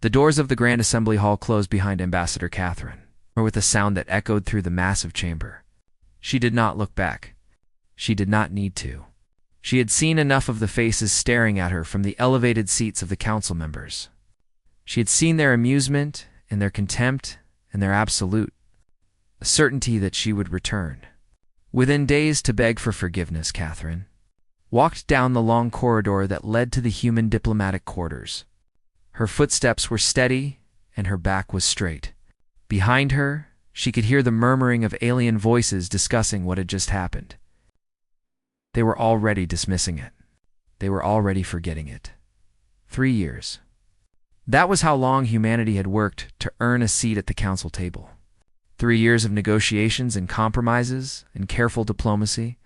The doors of the Grand Assembly Hall closed behind Ambassador Catherine, or with a sound that echoed through the massive chamber. She did not look back. She did not need to. She had seen enough of the faces staring at her from the elevated seats of the council members. She had seen their amusement and their contempt and their absolute certainty that she would return. Within days, to beg for forgiveness, Catherine walked down the long corridor that led to the human diplomatic quarters. Her footsteps were steady and her back was straight. Behind her, she could hear the murmuring of alien voices discussing what had just happened. They were already dismissing it. They were already forgetting it. 3 years. That was how long humanity had worked to earn a seat at the council table. 3 years of negotiations and compromises and careful diplomacy.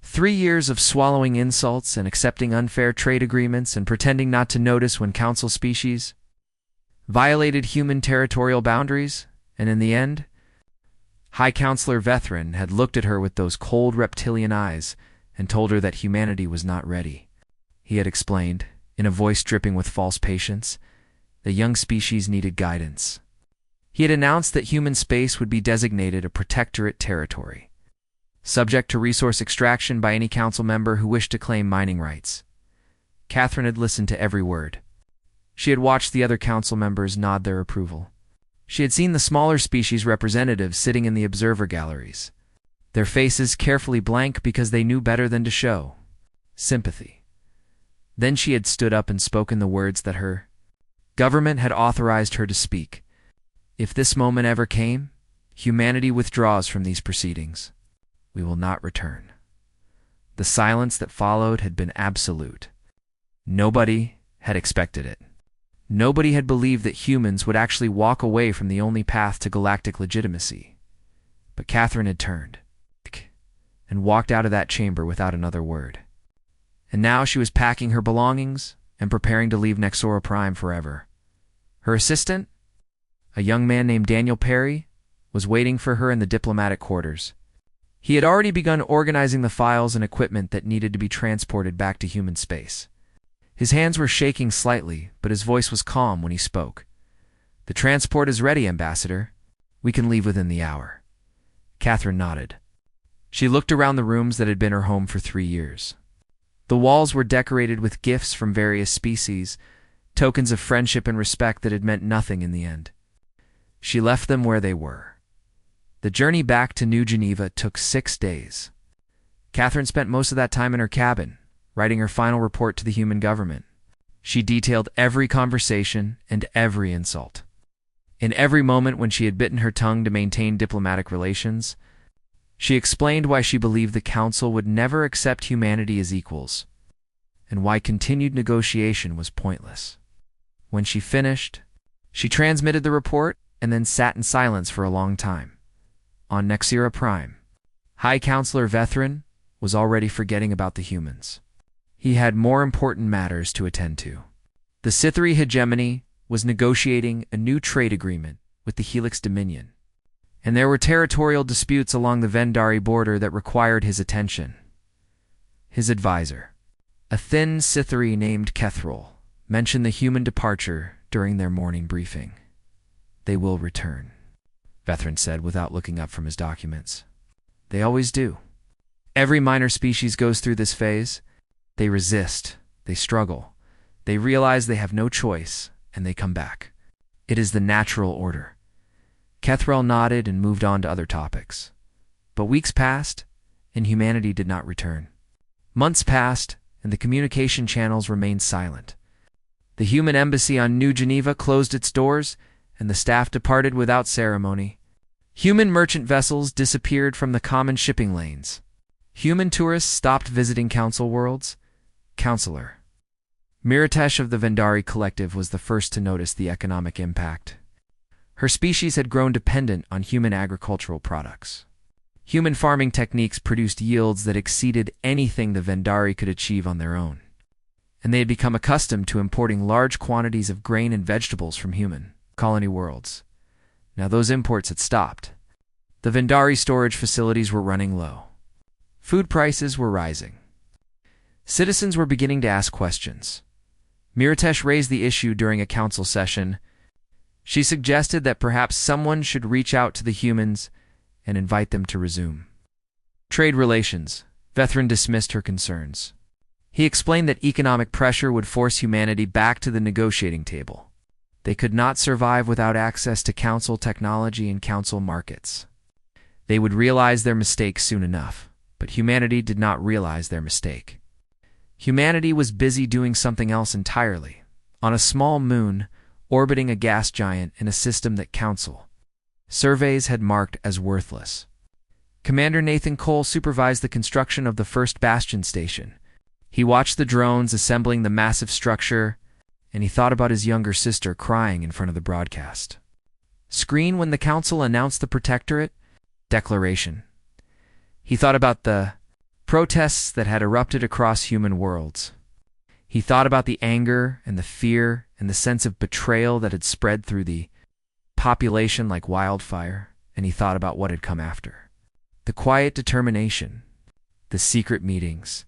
3 years of swallowing insults and accepting unfair trade agreements and pretending not to notice when council species violated human territorial boundaries, and in the end, High Counselor Vethrin had looked at her with those cold reptilian eyes and told her that humanity was not ready. He had explained, in a voice dripping with false patience, the young species needed guidance. He had announced that human space would be designated a protectorate territory, subject to resource extraction by any council member who wished to claim mining rights. Catherine had listened to every word. She had watched the other council members nod their approval. She had seen the smaller species representatives sitting in the observer galleries, their faces carefully blank because they knew better than to show sympathy. Then she had stood up and spoken the words that her government had authorized her to speak. If this moment ever came, humanity withdraws from these proceedings. We will not return. The silence that followed had been absolute. Nobody had expected it. Nobody had believed that humans would actually walk away from the only path to galactic legitimacy. But Catherine had turned and walked out of that chamber without another word. And now she was packing her belongings and preparing to leave Nexora Prime forever. Her assistant, a young man named Daniel Perry, was waiting for her in the diplomatic quarters. He had already begun organizing the files and equipment that needed to be transported back to human space. His hands were shaking slightly, but his voice was calm when he spoke. "The transport is ready, Ambassador. We can leave within the hour." Catherine nodded. She looked around the rooms that had been her home for 3 years. The walls were decorated with gifts from various species, tokens of friendship and respect that had meant nothing in the end. She left them where they were. The journey back to New Geneva took 6 days. Catherine spent most of that time in her cabin, writing her final report to the human government. She detailed every conversation and every insult. In every moment when she had bitten her tongue to maintain diplomatic relations, she explained why she believed the council would never accept humanity as equals, and why continued negotiation was pointless. When she finished, she transmitted the report and then sat in silence for a long time. On Nexera Prime, High Counselor Vethrin was already forgetting about the humans. He had more important matters to attend to. The Scytheri hegemony was negotiating a new trade agreement with the Helix Dominion, and there were territorial disputes along the Vendari border that required his attention. His advisor, a thin Scytheri named Kethrol, mentioned the human departure during their morning briefing. "They will return," Vethrin said without looking up from his documents. "They always do. Every minor species goes through this phase. They resist, they struggle, they realize they have no choice, and they come back. It is the natural order." Kethrol nodded and moved on to other topics. But weeks passed, and humanity did not return. Months passed, and the communication channels remained silent. The human embassy on New Geneva closed its doors, and the staff departed without ceremony. Human merchant vessels disappeared from the common shipping lanes. Human tourists stopped visiting council worlds. Counselor Miritesh of the Vendari Collective was the first to notice the economic impact. Her species had grown dependent on human agricultural products. Human farming techniques produced yields that exceeded anything the Vendari could achieve on their own, and they had become accustomed to importing large quantities of grain and vegetables from human colony worlds. Now those imports had stopped. The Vendari storage facilities were running low. Food prices were rising. Citizens were beginning to ask questions. Miritesh raised the issue during a council session. She suggested that perhaps someone should reach out to the humans and invite them to resume trade relations. Vethran dismissed her concerns. He explained that economic pressure would force humanity back to the negotiating table. They could not survive without access to council technology and council markets. They would realize their mistake soon enough, but humanity did not realize their mistake. Humanity was busy doing something else entirely, on a small moon, orbiting a gas giant in a system that council surveys had marked as worthless. Commander Nathan Cole supervised the construction of the first Bastion station. He watched the drones assembling the massive structure, and he thought about his younger sister crying in front of the broadcast screen when the council announced the Protectorate declaration. He thought about the protests that had erupted across human worlds. He thought about the anger and the fear and the sense of betrayal that had spread through the population like wildfire, and he thought about what had come after. The quiet determination, the secret meetings,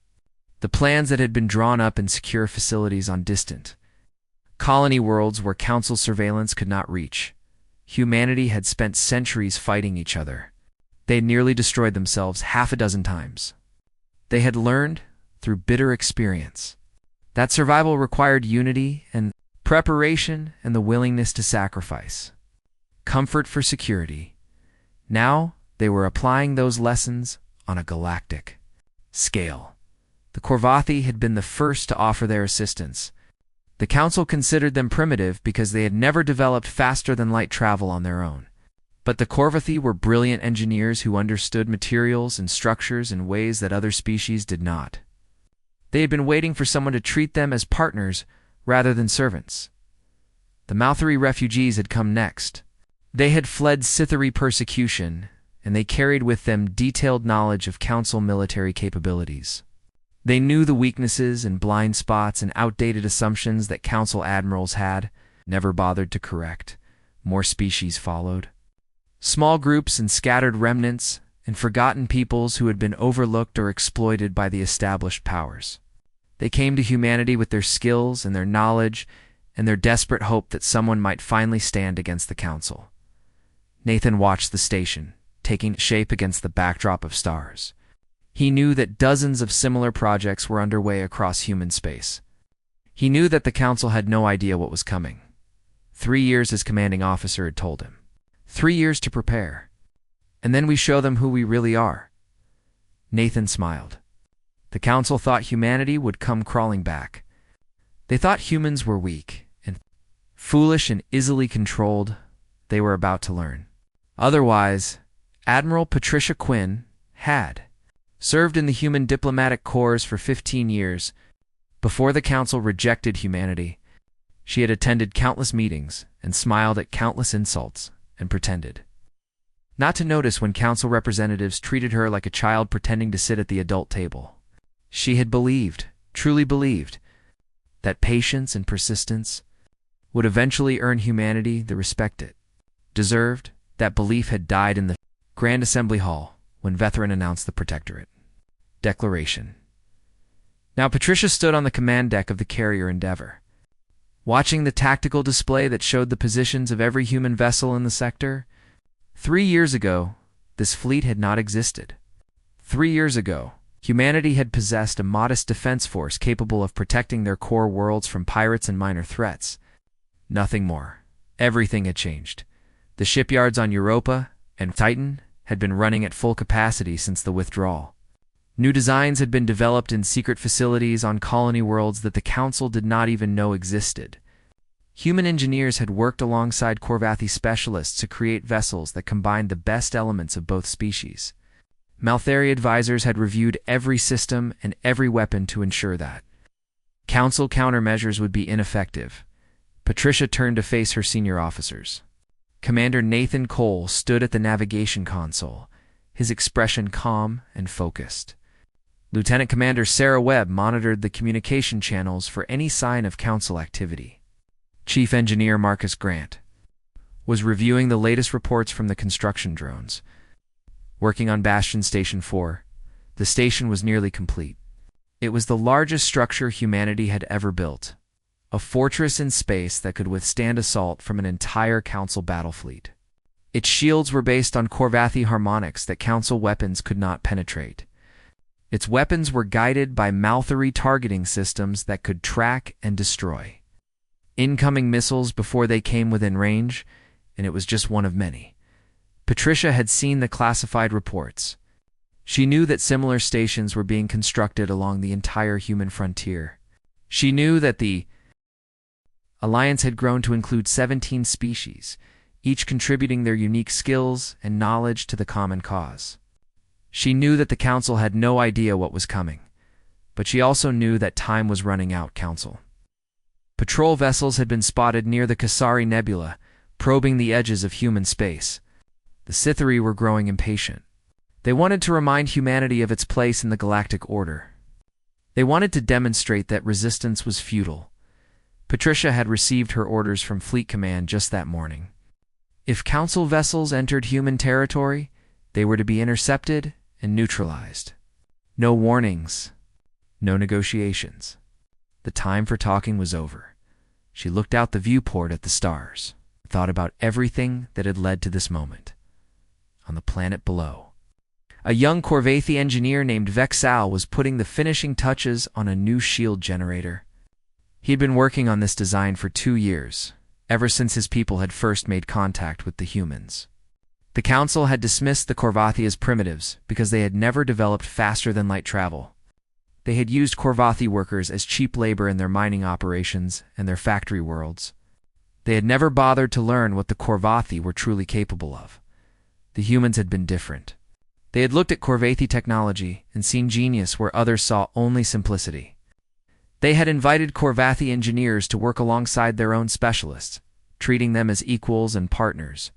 the plans that had been drawn up in secure facilities on distant colony worlds where council surveillance could not reach. Humanity had spent centuries fighting each other. They had nearly destroyed themselves half a dozen times. They had learned, through bitter experience, that survival required unity and preparation and the willingness to sacrifice comfort for security. Now they were applying those lessons on a galactic scale. The Korvathi had been the first to offer their assistance. The Council considered them primitive because they had never developed faster-than-light travel on their own. But the Korvathi were brilliant engineers who understood materials and structures in ways that other species did not. They had been waiting for someone to treat them as partners rather than servants. The Malthari refugees had come next. They had fled Scytheri persecution, and they carried with them detailed knowledge of Council military capabilities. They knew the weaknesses and blind spots and outdated assumptions that Council admirals had never bothered to correct. More species followed. Small groups and scattered remnants and forgotten peoples who had been overlooked or exploited by the established powers. They came to humanity with their skills and their knowledge and their desperate hope that someone might finally stand against the Council. Nathan watched the station, taking shape against the backdrop of stars. He knew that dozens of similar projects were underway across human space. He knew that the Council had no idea what was coming. 3 years his commanding officer had told him. 3 years to prepare. And then we show them who we really are. Nathan smiled. The Council thought humanity would come crawling back. They thought humans were weak and foolish and easily controlled. They were about to learn. Otherwise, Admiral Patricia Quinn had served in the human diplomatic corps for 15 years. Before the Council rejected humanity, she had attended countless meetings and smiled at countless insults and pretended not to notice when Council representatives treated her like a child pretending to sit at the adult table. She had believed, truly believed, that patience and persistence would eventually earn humanity the respect it deserved. That belief had died in the Grand Assembly Hall when Vethran announced the Protectorate declaration. Now Patricia stood on the command deck of the carrier Endeavor, watching the tactical display that showed the positions of every human vessel in the sector. 3 years ago, this fleet had not existed. 3 years ago, humanity had possessed a modest defense force capable of protecting their core worlds from pirates and minor threats. Nothing more. Everything had changed. The shipyards on Europa and Titan had been running at full capacity since the withdrawal. New designs had been developed in secret facilities on colony worlds that the Council did not even know existed. Human engineers had worked alongside Korvathi specialists to create vessels that combined the best elements of both species. Malthari advisors had reviewed every system and every weapon to ensure that Council countermeasures would be ineffective. Patricia turned to face her senior officers. Commander Nathan Cole stood at the navigation console, his expression calm and focused. Lieutenant Commander Sarah Webb monitored the communication channels for any sign of Council activity. Chief Engineer Marcus Grant was reviewing the latest reports from the construction drones. Working on Bastion Station 4, the station was nearly complete. It was the largest structure humanity had ever built. a fortress in space that could withstand assault from an entire Council battle fleet. Its shields were based on Corvathi harmonics that Council weapons could not penetrate. Its weapons were guided by Malthery targeting systems that could track and destroy incoming missiles before they came within range, and it was just one of many. Patricia had seen the classified reports. She knew that similar stations were being constructed along the entire human frontier. She knew that the Alliance had grown to include 17 species, each contributing their unique skills and knowledge to the common cause. She knew that the Council had no idea what was coming, but she also knew that time was running out. Council patrol vessels had been spotted near the Kasari Nebula, probing the edges of human space. The Scytheri were growing impatient. They wanted to remind humanity of its place in the galactic order. They wanted to demonstrate that resistance was futile. Patricia had received her orders from Fleet Command just that morning. If Council vessels entered human territory, they were to be intercepted and neutralized. No warnings, no negotiations. The time for talking was over. She looked out the viewport at the stars, thought about everything that had led to this moment. On the planet below, a young Corvathi engineer named Vexal was putting the finishing touches on a new shield generator. He had been working on this design for 2 years, ever since his people had first made contact with the humans. The Council had dismissed the Corvathi as primitives because they had never developed faster-than-light travel. They had used Corvathi workers as cheap labor in their mining operations and their factory worlds. They had never bothered to learn what the Corvathi were truly capable of. The humans had been different. They had looked at Corvathi technology and seen genius where others saw only simplicity. They had invited Corvathi engineers to work alongside their own specialists, treating them as equals and partners.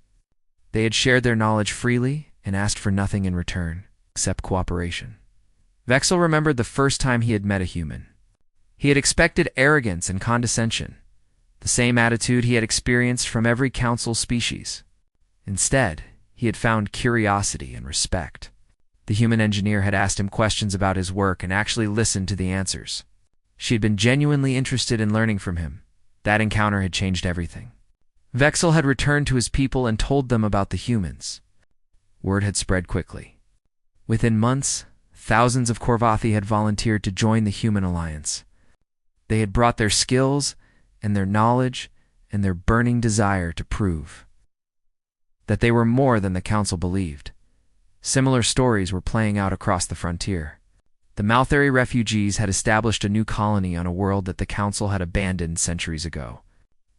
They had shared their knowledge freely and asked for nothing in return, except cooperation. Vexel remembered the first time he had met a human. He had expected arrogance and condescension, the same attitude he had experienced from every Council species. Instead, he had found curiosity and respect. The human engineer had asked him questions about his work and actually listened to the answers. She had been genuinely interested in learning from him. That encounter had changed everything. Vexel had returned to his people and told them about the humans. Word had spread quickly. Within months, thousands of Corvathi had volunteered to join the Human Alliance. They had brought their skills and their knowledge and their burning desire to prove that they were more than the Council believed. Similar stories were playing out across the frontier. The Malthery refugees had established a new colony on a world that the Council had abandoned centuries ago.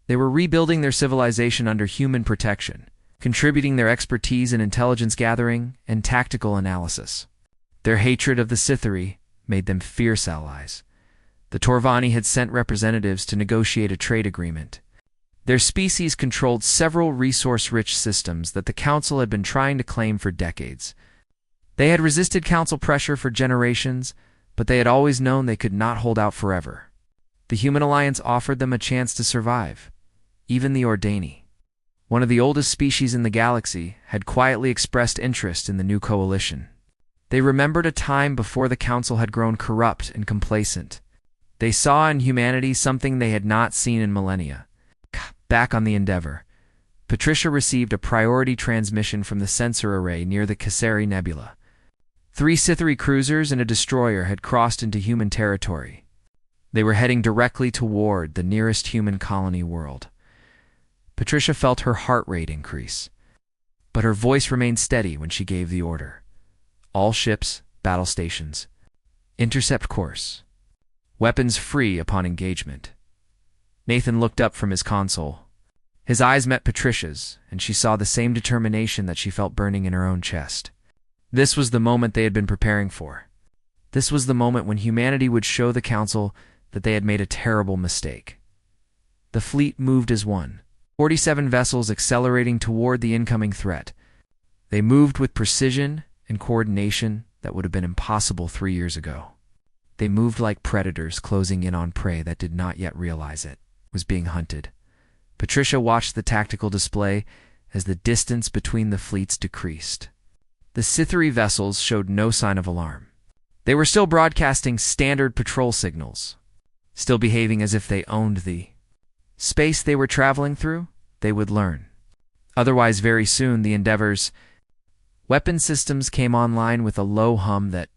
They were rebuilding their civilization under human protection, contributing their expertise in intelligence gathering and tactical analysis. Their hatred of the Scytheri made them fierce allies. The Torvani had sent representatives to negotiate a trade agreement. Their species controlled several resource-rich systems that the Council had been trying to claim for decades. They had resisted Council pressure for generations, but they had always known they could not hold out forever. The Human Alliance offered them a chance to survive. Even the Ordani, one of the oldest species in the galaxy, had quietly expressed interest in the new coalition. They remembered a time before the Council had grown corrupt and complacent. They saw in humanity something they had not seen in millennia. Back on the Endeavor, Patricia received a priority transmission from the sensor array near the Kasari Nebula. 3 Scytheri cruisers and a destroyer had crossed into human territory. They were heading directly toward the nearest human colony world. Patricia felt her heart rate increase, but her voice remained steady when she gave the order. All ships, battle stations, intercept course. Weapons free upon engagement. Nathan looked up from his console. His eyes met Patricia's, and she saw the same determination that she felt burning in her own chest. This was the moment they had been preparing for. This was the moment when humanity would show the Council that they had made a terrible mistake. The fleet moved as one, 47 vessels accelerating toward the incoming threat. They moved with precision and coordination that would have been impossible 3 years ago. They moved like predators closing in on prey that did not yet realize it was being hunted. Patricia watched the tactical display as the distance between the fleets decreased. The Scytheri vessels showed no sign of alarm. They were still broadcasting standard patrol signals. still behaving as if they owned the space they were traveling through. They would learn. Otherwise, very soon, the Endeavor's weapon systems came online with a low hum that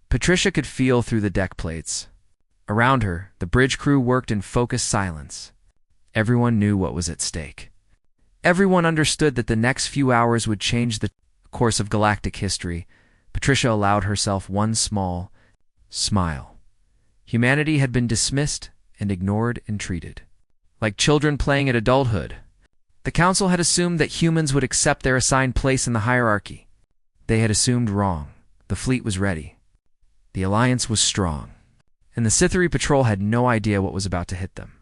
Patricia could feel through the deck plates. Around her, the bridge crew worked in focused silence. Everyone knew what was at stake. Everyone understood that the next few hours would change the course of galactic history. Patricia allowed herself one small smile. Humanity had been dismissed and ignored and treated like children playing at adulthood. The Council had assumed that humans would accept their assigned place in the hierarchy. They had assumed wrong. The fleet was ready. The alliance was strong. And the Scythery patrol had no idea what was about to hit them.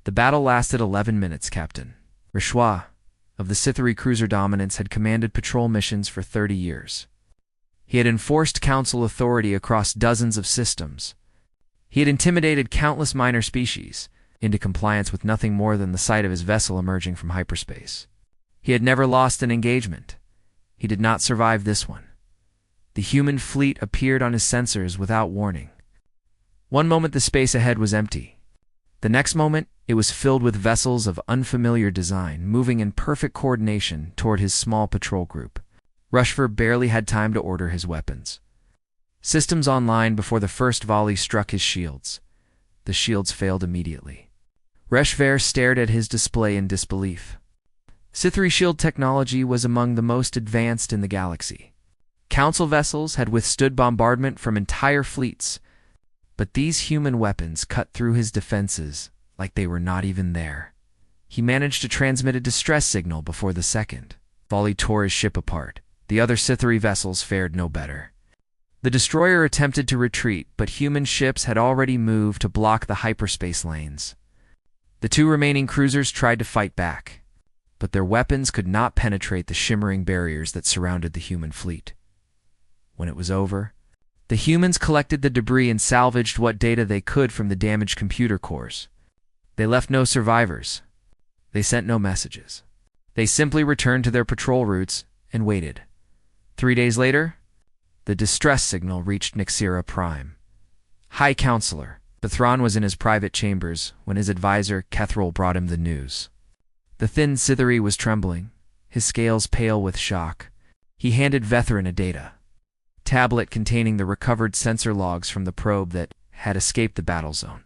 The battle lasted 11 minutes, Captain HFY of the Scythery Cruiser Dominance had commanded patrol missions for 30 years. He had enforced Council authority across dozens of systems. He had intimidated countless minor species into compliance with nothing more than the sight of his vessel emerging from hyperspace. He had never lost an engagement. He did not survive this one. The human fleet appeared on his sensors without warning. One moment the space ahead was empty. The next moment, it was filled with vessels of unfamiliar design, moving in perfect coordination toward his small patrol group. Rushford barely had time to order his weapons. Systems online before the first volley struck his shields. The shields failed immediately. Rushford stared at his display in disbelief. Scythery shield technology was among the most advanced in the galaxy. Council vessels had withstood bombardment from entire fleets, but these human weapons cut through his defenses like they were not even there. He managed to transmit a distress signal before the second volley tore his ship apart. The other Scythery vessels fared no better. The destroyer attempted to retreat, but human ships had already moved to block the hyperspace lanes. The two remaining cruisers tried to fight back, but their weapons could not penetrate the shimmering barriers that surrounded the human fleet. When it was over, the humans collected the debris and salvaged what data they could from the damaged computer cores. They left no survivors. They sent no messages. They simply returned to their patrol routes and waited. 3 days later, the distress signal reached Nixira Prime. High Counselor, Bethron was in his private chambers when his advisor, Kethril, brought him the news. The thin Scythery was trembling, his scales pale with shock. He handed Vethrin a data tablet containing the recovered sensor logs from the probe that had escaped the battle zone.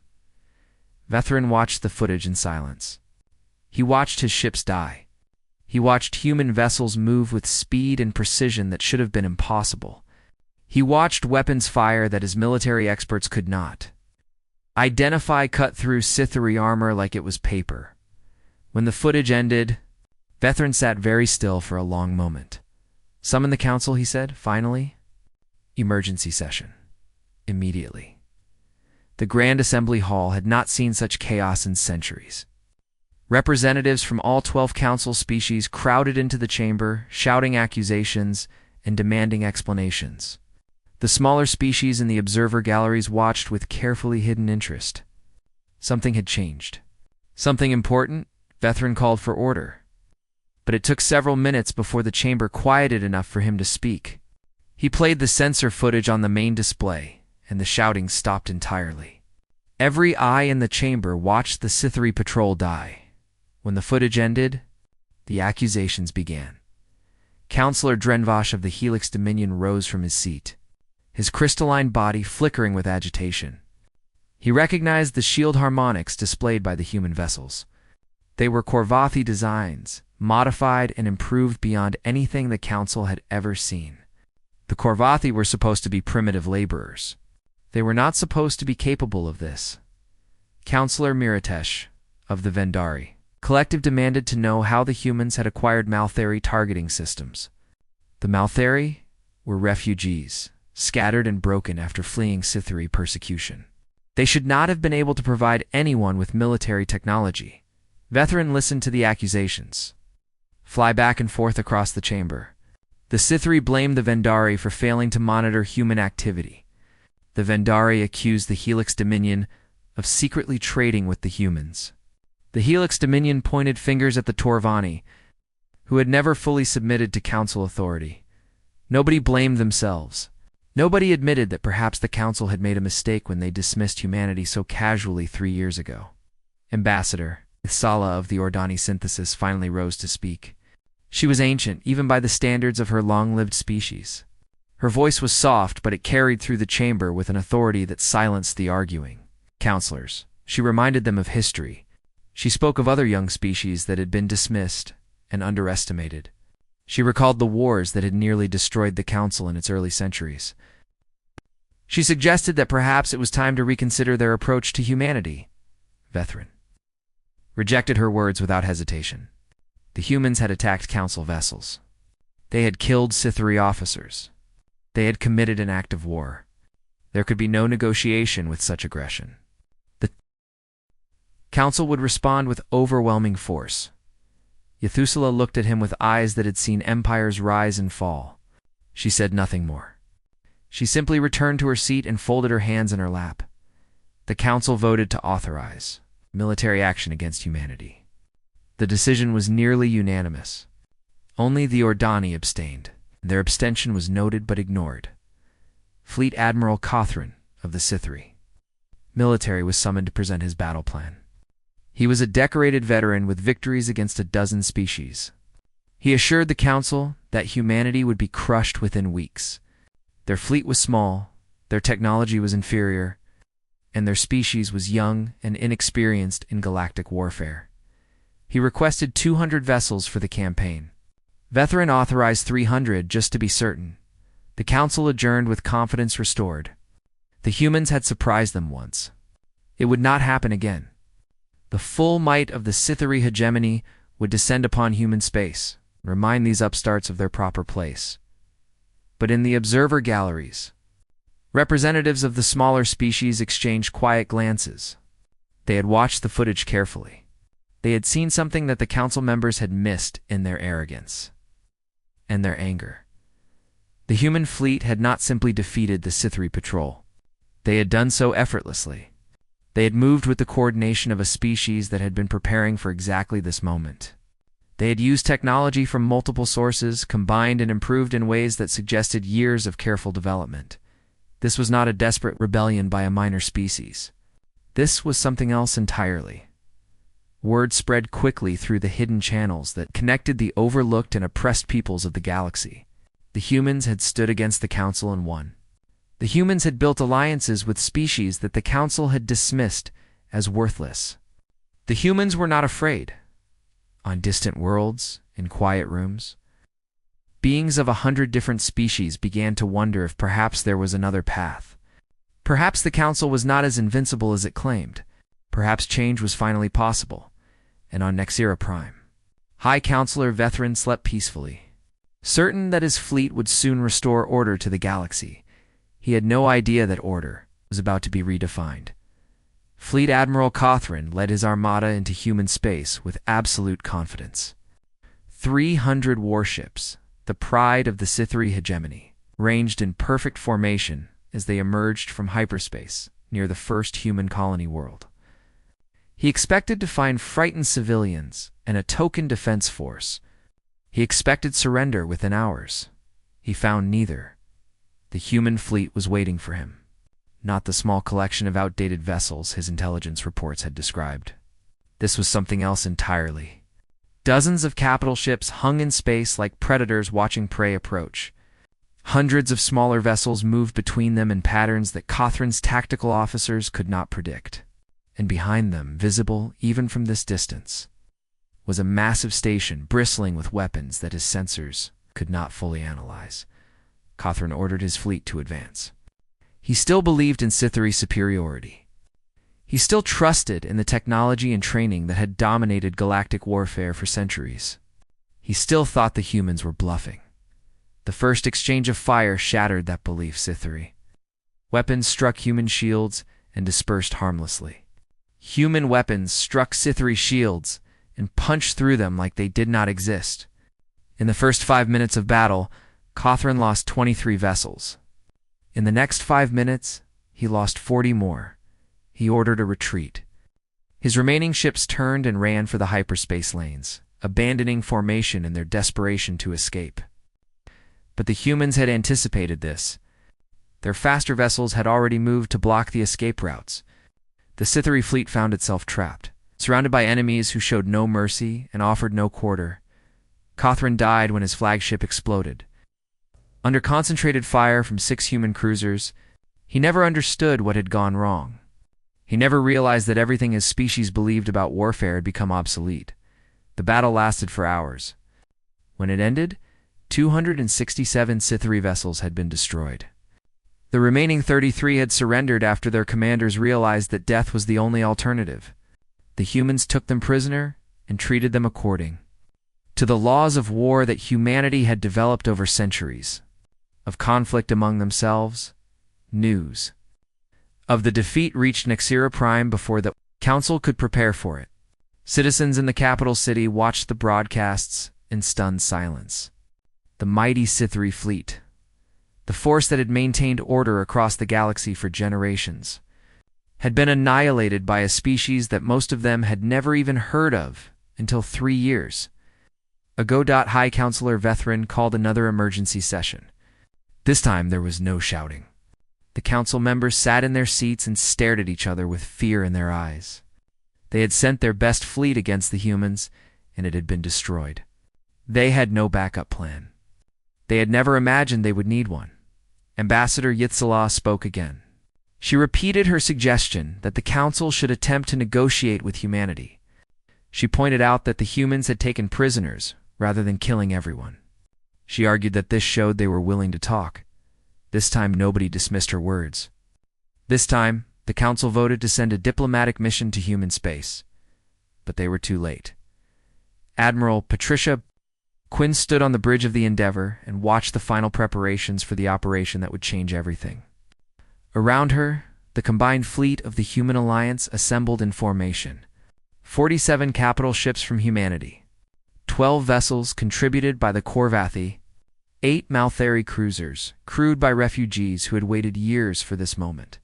Vethrin watched the footage in silence. He watched his ships die. He watched human vessels move with speed and precision that should have been impossible. He watched weapons fire that his military experts could not identify, cut through Scythery armor like it was paper. When the footage ended, Vethrin sat very still for a long moment. "Summon the council," he said, finally. "Emergency session. Immediately." The Grand Assembly Hall had not seen such chaos in centuries. Representatives from all 12 council species crowded into the chamber, shouting accusations and demanding explanations. The smaller species in the observer galleries watched with carefully hidden interest. Something had changed. Something important. Vethrin called for order. But it took several minutes before the chamber quieted enough for him to speak. He played the sensor footage on the main display, and the shouting stopped entirely. Every eye in the chamber watched the Scythery patrol die. When the footage ended, the accusations began. Counselor Drenvash of the Helix Dominion rose from his seat, his crystalline body flickering with agitation. He recognized the shield harmonics displayed by the human vessels. They were Korvathi designs, modified and improved beyond anything the Council had ever seen. The Korvathi were supposed to be primitive laborers. They were not supposed to be capable of this. Counselor Miratesh of the Vendari Collective demanded to know how the humans had acquired Maltheri targeting systems. The Maltheri were refugees, scattered and broken after fleeing Scythery persecution. They should not have been able to provide anyone with military technology. Vethrin listened to the accusations. Fly back and forth across the chamber. The Scythery blamed the Vendari for failing to monitor human activity. The Vendari accused the Helix Dominion of secretly trading with the humans. The Helix Dominion pointed fingers at the Torvani, who had never fully submitted to council authority. Nobody blamed themselves. Nobody admitted that perhaps the Council had made a mistake when they dismissed humanity so casually 3 years ago. Ambassador Sala of the Ordani synthesis finally rose to speak. She was ancient, even by the standards of her long-lived species. Her voice was soft, but it carried through the chamber with an authority that silenced the arguing counselors. She reminded them of history. She spoke of other young species that had been dismissed and underestimated. She recalled the wars that had nearly destroyed the Council in its early centuries. She suggested that perhaps it was time to reconsider their approach to humanity. Vethrin rejected her words without hesitation. The humans had attacked Council vessels. They had killed Scythery officers. They had committed an act of war. There could be no negotiation with such aggression. The Council would respond with overwhelming force. Yethusela looked at him with eyes that had seen empires rise and fall. She said nothing more. She simply returned to her seat and folded her hands in her lap. The Council voted to authorize military action against humanity. The decision was nearly unanimous. Only the Ordani abstained. Their abstention was noted but ignored. Fleet Admiral Cothran of the Scythery military was summoned to present his battle plan. He was a decorated veteran with victories against a dozen species. He assured the Council that humanity would be crushed within weeks. Their fleet was small, their technology was inferior, and their species was young and inexperienced in galactic warfare. He requested 200 vessels for the campaign. Vethrin authorized 300 just to be certain. The Council adjourned with confidence restored. The humans had surprised them once. It would not happen again. The full might of the Scythery hegemony would descend upon human space, remind these upstarts of their proper place. But in the observer galleries, representatives of the smaller species exchanged quiet glances. They had watched the footage carefully. They had seen something that the Council members had missed in their arrogance and their anger. The human fleet had not simply defeated the Scythery patrol. They had done so effortlessly. They had moved with the coordination of a species that had been preparing for exactly this moment. They had used technology from multiple sources, combined and improved in ways that suggested years of careful development. This was not a desperate rebellion by a minor species. This was something else entirely. Word spread quickly through the hidden channels that connected the overlooked and oppressed peoples of the galaxy. The humans had stood against the Council and won. The humans had built alliances with species that the Council had dismissed as worthless. The humans were not afraid. On distant worlds, in quiet rooms, beings of 100 different species began to wonder if perhaps there was another path. Perhaps the Council was not as invincible as it claimed. Perhaps change was finally possible. And on Nexira Prime, High Counselor Vethrin slept peacefully, certain that his fleet would soon restore order to the galaxy. He had no idea that order was about to be redefined. Fleet Admiral Cothran led his armada into human space with absolute confidence. 300 warships, the pride of the Scythery hegemony, ranged in perfect formation as they emerged from hyperspace near the first human colony world. He expected to find frightened civilians and a token defense force. He expected surrender within hours. He found neither. The human fleet was waiting for him, not the small collection of outdated vessels his intelligence reports had described. This was something else entirely. Dozens of capital ships hung in space like predators watching prey approach. Hundreds of smaller vessels moved between them in patterns that Cothran's tactical officers could not predict. And behind them, visible even from this distance, was a massive station bristling with weapons that his sensors could not fully analyze. Cothran ordered his fleet to advance. He still believed in Scythery's superiority. He still trusted in the technology and training that had dominated galactic warfare for centuries. He still thought the humans were bluffing. The first exchange of fire shattered that belief. Scythery weapons struck human shields and dispersed harmlessly. Human weapons struck Scythery shields and punched through them like they did not exist. In the first 5 minutes of battle, Cothran lost 23 vessels. In the next 5 minutes, he lost 40 more. He ordered a retreat. His remaining ships turned and ran for the hyperspace lanes, abandoning formation in their desperation to escape. But the humans had anticipated this. Their faster vessels had already moved to block the escape routes. The Scythery fleet found itself trapped, surrounded by enemies who showed no mercy and offered no quarter. Cothran died when his flagship exploded. Under concentrated fire from 6 human cruisers, he never understood what had gone wrong. He never realized that everything his species believed about warfare had become obsolete. The battle lasted for hours. When it ended, 267 Scythery vessels had been destroyed. The remaining 33 had surrendered after their commanders realized that death was the only alternative. The humans took them prisoner and treated them according to the laws of war that humanity had developed over centuries, of conflict among themselves. News of the defeat reached Nexira Prime before the council could prepare for it. Citizens in the capital city watched the broadcasts in stunned silence. The mighty Scythery fleet, the force that had maintained order across the galaxy for generations, had been annihilated by a species that most of them had never even heard of until 3 years ago. High Counselor Vethrin called another emergency session. This time there was no shouting. The council members sat in their seats and stared at each other with fear in their eyes. They had sent their best fleet against the humans, and it had been destroyed. They had no backup plan. They had never imagined they would need one. Ambassador Yitzalah spoke again. She repeated her suggestion that the council should attempt to negotiate with humanity. She pointed out that the humans had taken prisoners rather than killing everyone. She argued that this showed they were willing to talk. This time nobody dismissed her words. This time, the council voted to send a diplomatic mission to human space. But they were too late. Admiral Patricia Quinn stood on the bridge of the Endeavor and watched the final preparations for the operation that would change everything. Around her, the combined fleet of the Human Alliance assembled in formation. 47 capital ships from humanity, 12 vessels contributed by the Korvathi, 8 Maltheri cruisers, crewed by refugees who had waited years for this moment,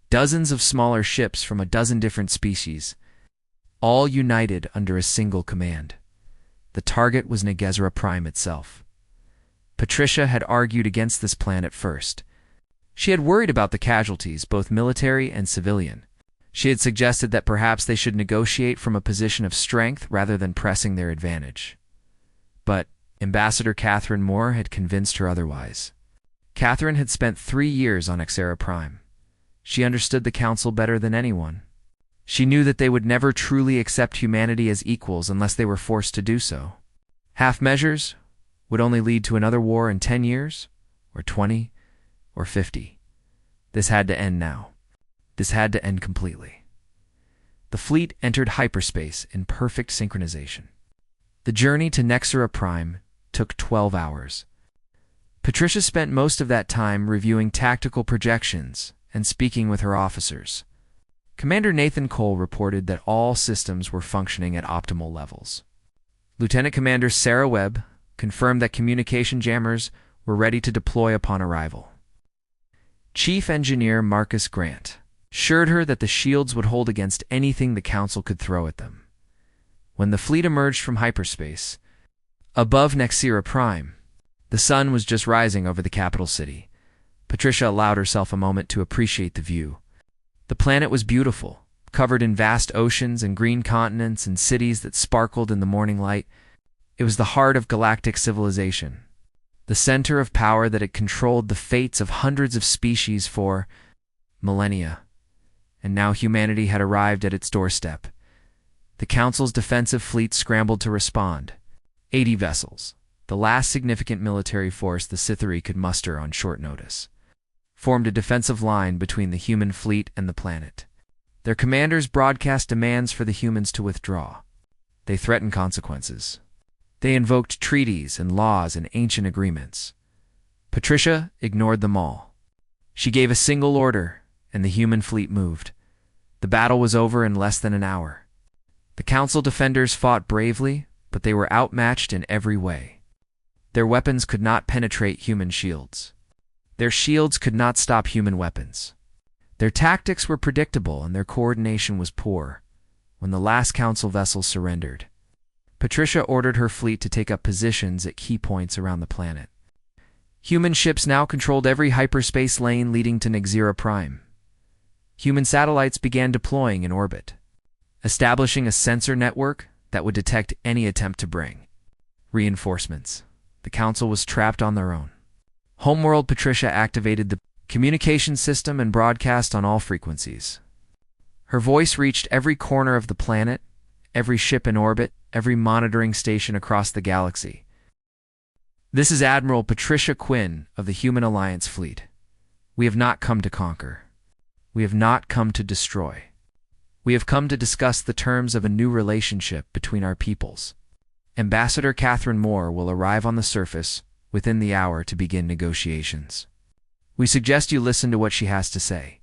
dozens of smaller ships from a dozen different species, all united under a single command. The target was Negezra Prime itself. Patricia had argued against this plan at first. She had worried about the casualties, both military and civilian. She had suggested that perhaps they should negotiate from a position of strength rather than pressing their advantage. But Ambassador Catherine Moore had convinced her otherwise. Catherine had spent 3 years on Nexira Prime. She understood the council better than anyone. She knew that they would never truly accept humanity as equals unless they were forced to do so. Half measures would only lead to another war in 10 years, or 20, or 50. This had to end now. This had to end completely. The fleet entered hyperspace in perfect synchronization. The journey to Nexira Prime took 12 hours. Patricia spent most of that time reviewing tactical projections and speaking with her officers. Commander Nathan Cole reported that all systems were functioning at optimal levels. Lieutenant Commander Sarah Webb confirmed that communication jammers were ready to deploy upon arrival. Chief Engineer Marcus Grant assured her that the shields would hold against anything the Council could throw at them. When the fleet emerged from hyperspace, above Nexira Prime, the sun was just rising over the capital city. Patricia allowed herself a moment to appreciate the view. The planet was beautiful, covered in vast oceans and green continents and cities that sparkled in the morning light. It was the heart of galactic civilization, the center of power that had controlled the fates of hundreds of species for millennia. And now humanity had arrived at its doorstep. The Council's defensive fleet scrambled to respond. 80 vessels, the last significant military force the Scythery could muster on short notice, formed a defensive line between the human fleet and the planet. Their commanders broadcast demands for the humans to withdraw. They threatened consequences. They invoked treaties and laws and ancient agreements. Patricia ignored them all. She gave a single order, and the human fleet moved. The battle was over in less than an hour. The Council defenders fought bravely, but they were outmatched in every way. Their weapons could not penetrate human shields. Their shields could not stop human weapons. Their tactics were predictable and their coordination was poor. When the last Council vessel surrendered, Patricia ordered her fleet to take up positions at key points around the planet. Human ships now controlled every hyperspace lane leading to Nexira Prime. Human satellites began deploying in orbit, establishing a sensor network that would detect any attempt to bring reinforcements. The Council was trapped on their own. Homeworld Patricia activated the communication system and broadcast on all frequencies. Her voice reached every corner of the planet, every ship in orbit, every monitoring station across the galaxy. This is Admiral Patricia Quinn of the Human Alliance Fleet. We have not come to conquer. We have not come to destroy. We have come to discuss the terms of a new relationship between our peoples. Ambassador Catherine Moore will arrive on the surface within the hour to begin negotiations. We suggest you listen to what she has to say.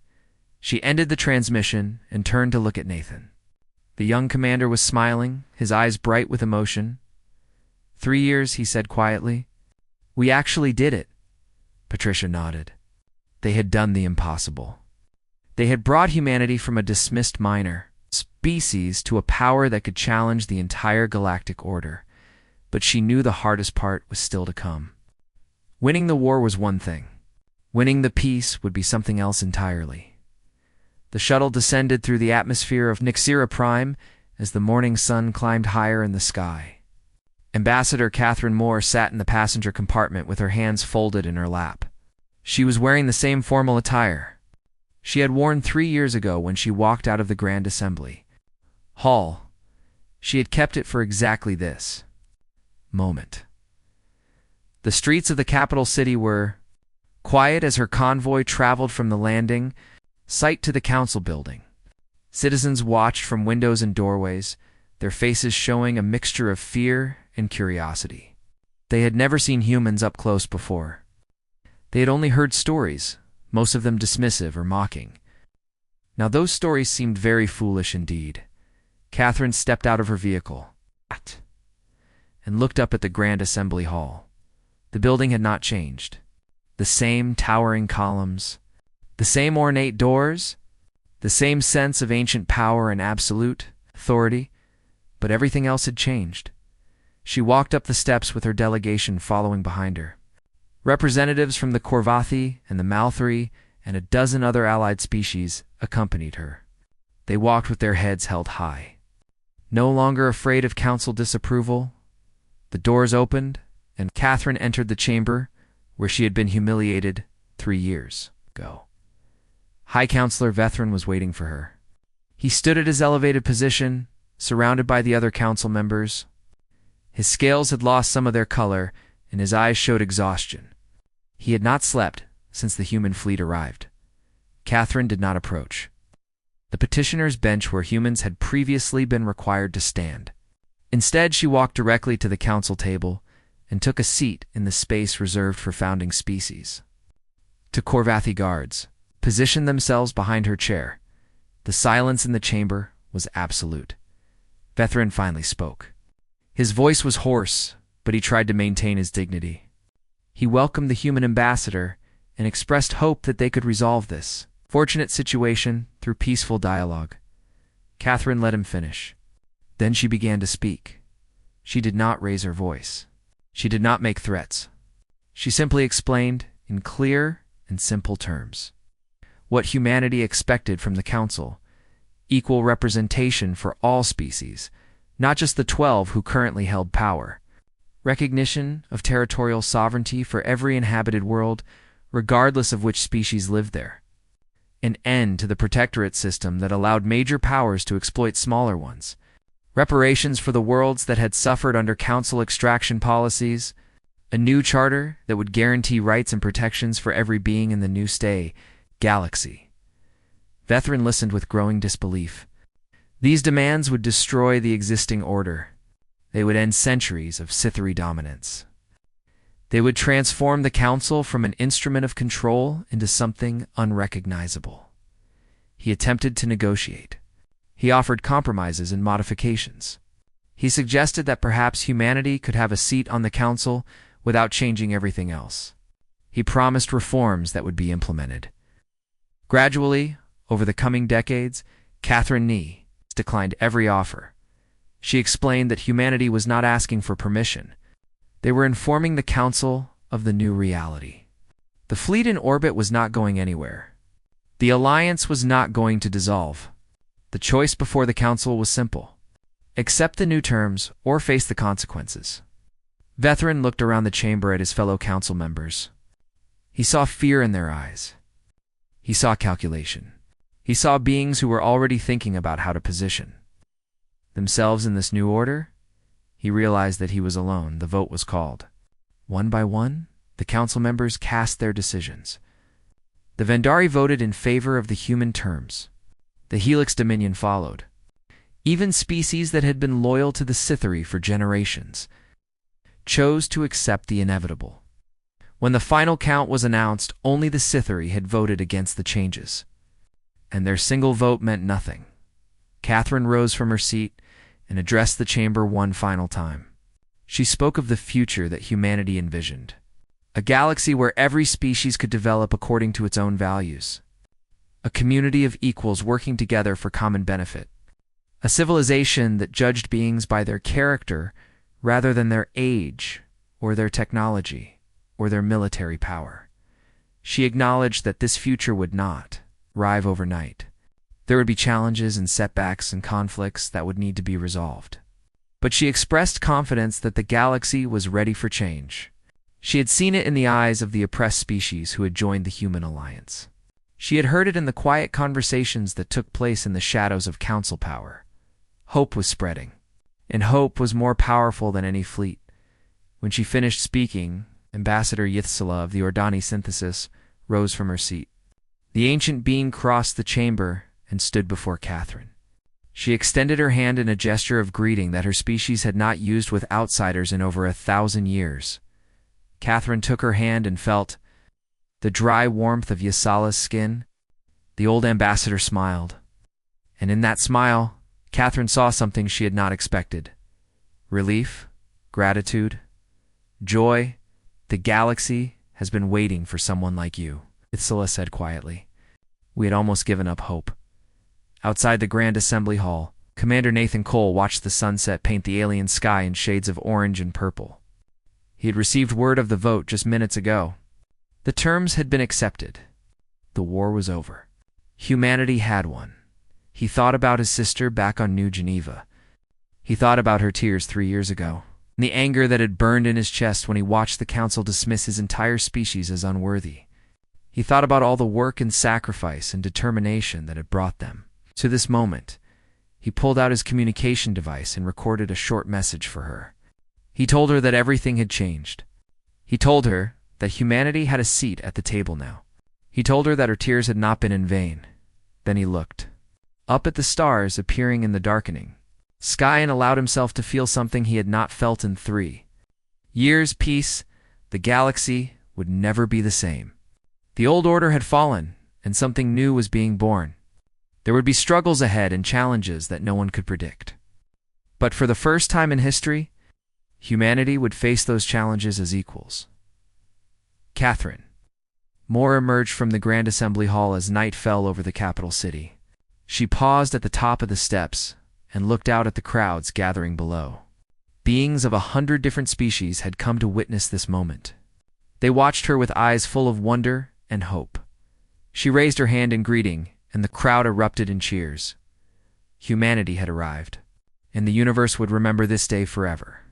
She ended the transmission and turned to look at Nathan. The young commander was smiling, his eyes bright with emotion. 3 years, he said quietly. We actually did it. Patricia nodded. They had done the impossible. They had brought humanity from a dismissed minor species to a power that could challenge the entire galactic order. But she knew the hardest part was still to come. Winning the war was one thing. Winning the peace would be something else entirely. The shuttle descended through the atmosphere of Nexira Prime as the morning sun climbed higher in the sky. Ambassador Catherine Moore sat in the passenger compartment with her hands folded in her lap. She was wearing the same formal attire she had worn 3 years ago when she walked out of the Grand Assembly Hall. She had kept it for exactly this moment. The streets of the capital city were quiet as her convoy traveled from the landing site to the council building. Citizens watched from windows and doorways, their faces showing a mixture of fear and curiosity. They had never seen humans up close before. They had only heard stories, most of them dismissive or mocking. Now those stories seemed very foolish indeed. Catherine stepped out of her vehicle and looked up at the Grand Assembly Hall. The building had not changed. The same towering columns, the same ornate doors, the same sense of ancient power and absolute authority, but everything else had changed. She walked up the steps with her delegation following behind her. Representatives from the Korvathi and the Malthri and a dozen other allied species accompanied her. They walked with their heads held high. No longer afraid of council disapproval, the doors opened, and Catherine entered the chamber where she had been humiliated 3 years ago. High Counselor Vethrin was waiting for her. He stood at his elevated position, surrounded by the other council members. His scales had lost some of their color, and his eyes showed exhaustion. He had not slept since the human fleet arrived. Catherine did not approach the petitioner's bench where humans had previously been required to stand. Instead, she walked directly to the council table and took a seat in the space reserved for founding species. Two Korvathi guards positioned themselves behind her chair. The silence in the chamber was absolute. Vethrin finally spoke. His voice was hoarse, but he tried to maintain his dignity. He welcomed the human ambassador and expressed hope that they could resolve this fortunate situation through peaceful dialogue. Catherine let him finish. Then she began to speak. She did not raise her voice. She did not make threats. She simply explained, in clear and simple terms, what humanity expected from the Council: equal representation for all species, not just the 12 who currently held power. Recognition of territorial sovereignty for every inhabited world, regardless of which species lived there. An end to the protectorate system that allowed major powers to exploit smaller ones. Reparations for the worlds that had suffered under Council extraction policies. A new charter that would guarantee rights and protections for every being in the new galaxy. Vethrin listened with growing disbelief. These demands would destroy the existing order. They would end centuries of Sithari dominance. They would transform the Council from an instrument of control into something unrecognizable. He attempted to negotiate. He offered compromises and modifications. He suggested that perhaps humanity could have a seat on the Council without changing everything else. He promised reforms that would be implemented. Gradually, over the coming decades, Catherine Nee declined every offer. She explained that humanity was not asking for permission. They were informing the Council of the new reality. The fleet in orbit was not going anywhere. The alliance was not going to dissolve. The choice before the council was simple: accept the new terms or face the consequences. Vethrin looked around the chamber at his fellow council members. He saw fear in their eyes. He saw calculation. He saw beings who were already thinking about how to position themselves in this new order. He realized that he was alone. The vote was called. One by one, the council members cast their decisions. The Vendari voted in favor of the human terms. The Helix Dominion followed. Even species that had been loyal to the Scythery for generations chose to accept the inevitable. When the final count was announced, only the Scythery had voted against the changes, and their single vote meant nothing. Catherine rose from her seat and addressed the chamber one final time. She spoke of the future that humanity envisioned, a galaxy where every species could develop according to its own values, a community of equals working together for common benefit, a civilization that judged beings by their character rather than their age or their technology or their military power. She acknowledged that this future would not arrive overnight. There would be challenges and setbacks and conflicts that would need to be resolved. But she expressed confidence that the galaxy was ready for change. She had seen it in the eyes of the oppressed species who had joined the human alliance. She had heard it in the quiet conversations that took place in the shadows of council power. Hope was spreading, and hope was more powerful than any fleet. When she finished speaking, Ambassador Yithsala of the Ordani Synthesis rose from her seat. The ancient being crossed the chamber and stood before Catherine. She extended her hand in a gesture of greeting that her species had not used with outsiders in over 1,000 years. Catherine took her hand and felt the dry warmth of Yisala's skin. The old ambassador smiled, and in that smile, Catherine saw something she had not expected. Relief, gratitude, joy. The galaxy has been waiting for someone like you, Yisala said quietly. We had almost given up hope. Outside the Grand Assembly Hall, Commander Nathan Cole watched the sunset paint the alien sky in shades of orange and purple. He had received word of the vote just minutes ago. The terms had been accepted. The war was over. Humanity had won. He thought about his sister back on New Geneva. He thought about her tears 3 years ago, and the anger that had burned in his chest when he watched the council dismiss his entire species as unworthy. He thought about all the work and sacrifice and determination that had brought them to this moment. He pulled out his communication device and recorded a short message for her. He told her that everything had changed. He told her that humanity had a seat at the table now. He told her that her tears had not been in vain. Then he looked up at the stars appearing in the darkening sky and allowed himself to feel something he had not felt in 3 years. Peace. The galaxy would never be the same. The old order had fallen, and something new was being born. There would be struggles ahead and challenges that no one could predict. But for the first time in history, humanity would face those challenges as equals. Catherine. More emerged from the Grand Assembly Hall as night fell over the capital city. She paused at the top of the steps and looked out at the crowds gathering below. Beings of 100 different species had come to witness this moment. They watched her with eyes full of wonder and hope. She raised her hand in greeting, and the crowd erupted in cheers. Humanity had arrived, and the universe would remember this day forever.